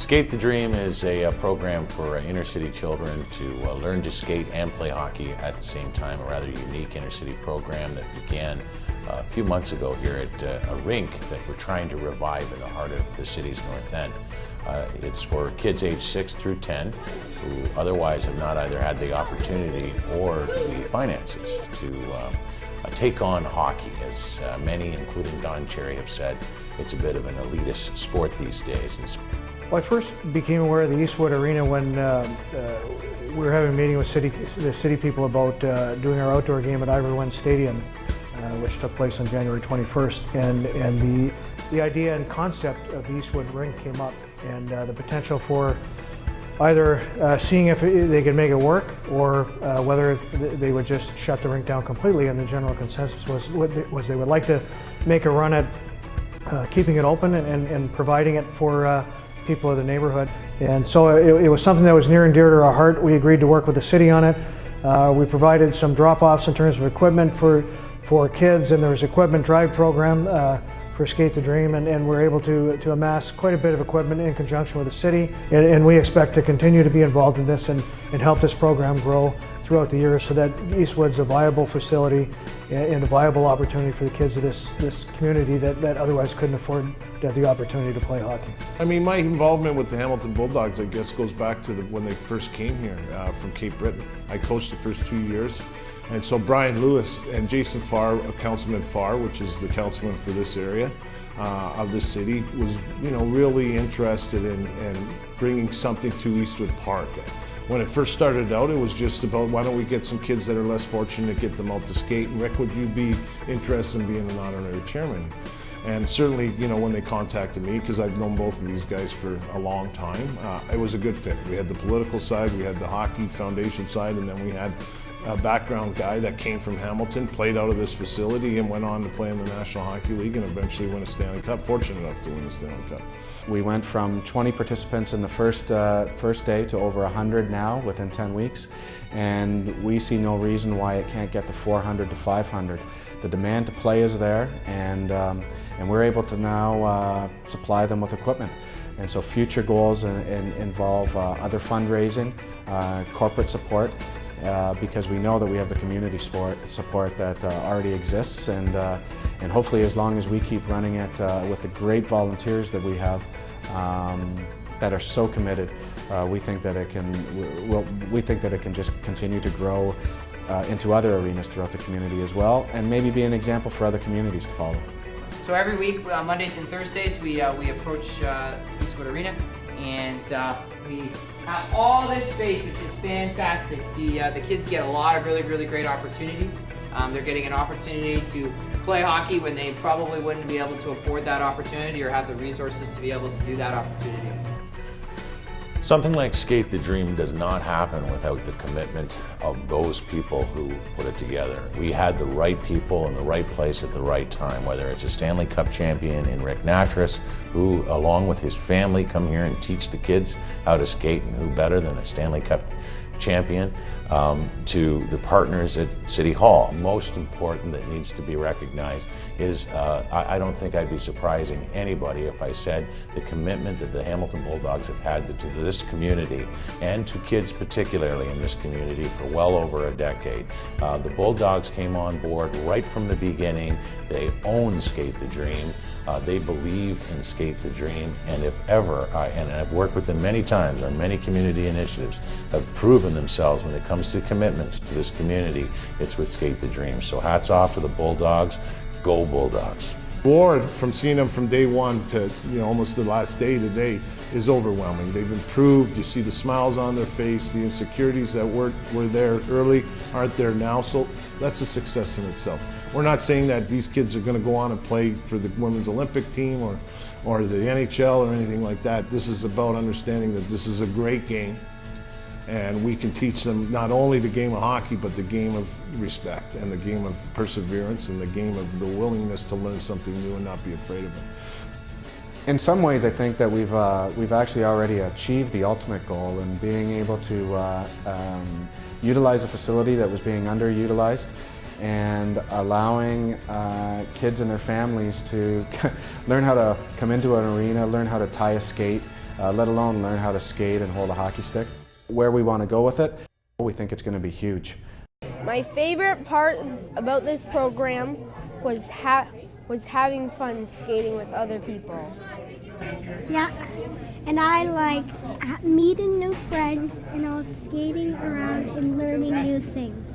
Skate the Dream is a program for inner city children to learn to skate and play hockey at the same time. A rather unique inner city program that began a few months ago here at a rink that we're trying to revive in the heart of the city's north end. It's for kids aged 6 through 10 who otherwise have not either had the opportunity or the finances to take on hockey. As many, including Don Cherry, have said, it's a bit of an elitist sport these days. Well, I first became aware of the Eastwood Arena when we were having a meeting with the city people about doing our outdoor game at Ivor Wynne Stadium, which took place on January 21st. And the idea and concept of the Eastwood rink came up, and the potential for either seeing if they could make it work or whether they would just shut the rink down completely. And the general consensus was they would like to make a run at keeping it open and providing it for people of the neighborhood. And so it was something that was near and dear to our heart. We agreed to work with the city on it. We provided some drop-offs in terms of equipment for kids, and there was an equipment drive program for Skate the Dream, and we're able to amass quite a bit of equipment in conjunction with the city. And we expect to continue to be involved in this and help this program grow throughout the years so that Eastwood's a viable facility and a viable opportunity for the kids of this community that otherwise couldn't afford to have the opportunity to play hockey. I mean, my involvement with the Hamilton Bulldogs, I guess, goes back to when they first came here from Cape Breton. I coached the first 2 years. And so Brian Lewis and Jason Farr, Councilman Farr, which is the councilman for this area of the city, was really interested in bringing something to Eastwood Park. When it first started out, it was just about, why don't we get some kids that are less fortunate, get them out to skate, and Rick, would you be interested in being an honorary chairman? And certainly, when they contacted me, because I've known both of these guys for a long time, it was a good fit. We had the political side, we had the hockey foundation side, and then we had a background guy that came from Hamilton, played out of this facility, and went on to play in the National Hockey League and eventually win a Stanley Cup, fortunate enough to win a Stanley Cup. We went from 20 participants in the first day to over 100 now within 10 weeks, and we see no reason why it can't get to 400 to 500. The demand to play is there, and we're able to now supply them with equipment. And so future goals involve other fundraising, corporate support, because we know that we have the community support that already exists, and hopefully, as long as we keep running it with the great volunteers that we have that are so committed, we think that it can just continue to grow into other arenas throughout the community as well, and maybe be an example for other communities to follow. So every week, Mondays and Thursdays, we approach Eastwood Arena, and we have all this space, which is fantastic. The kids get a lot of really great opportunities. They're getting an opportunity to play hockey when they probably wouldn't be able to afford that opportunity or have the resources to be able to do that opportunity. Something like Skate the Dream does not happen without the commitment of those people who put it together. We had the right people in the right place at the right time, whether it's a Stanley Cup champion in Rick Natras, who along with his family come here and teach the kids how to skate, and who better than a Stanley Cup champion, to the partners at City Hall. Most important that needs to be recognized is, I don't think I'd be surprising anybody if I said the commitment that the Hamilton Bulldogs have had to this community, and to kids particularly in this community, for well over a decade. The Bulldogs came on board right from the beginning. They own Skate the Dream. They believe in Skate the Dream, and if ever, and I've worked with them many times on many community initiatives, have proven themselves when it comes to commitment to this community, it's with Skate the Dream. So hats off to the Bulldogs. Go Bulldogs. Reward from seeing them from day one to almost the last day today is overwhelming. They've improved. You see the smiles on their face. The insecurities that were there early aren't there now. So that's a success in itself. We're not saying that these kids are going to go on and play for the women's Olympic team or the NHL or anything like that. This is about understanding that this is a great game, and we can teach them not only the game of hockey, but the game of respect and the game of perseverance and the game of the willingness to learn something new and not be afraid of it. In some ways, I think that we've actually already achieved the ultimate goal in being able to utilize a facility that was being underutilized, and allowing kids and their families to learn how to come into an arena, learn how to tie a skate, let alone learn how to skate and hold a hockey stick. Where we want to go with it, we think it's going to be huge. My favorite part about this program was having fun skating with other people. Yeah, and I liked meeting new friends and all skating around and learning new things.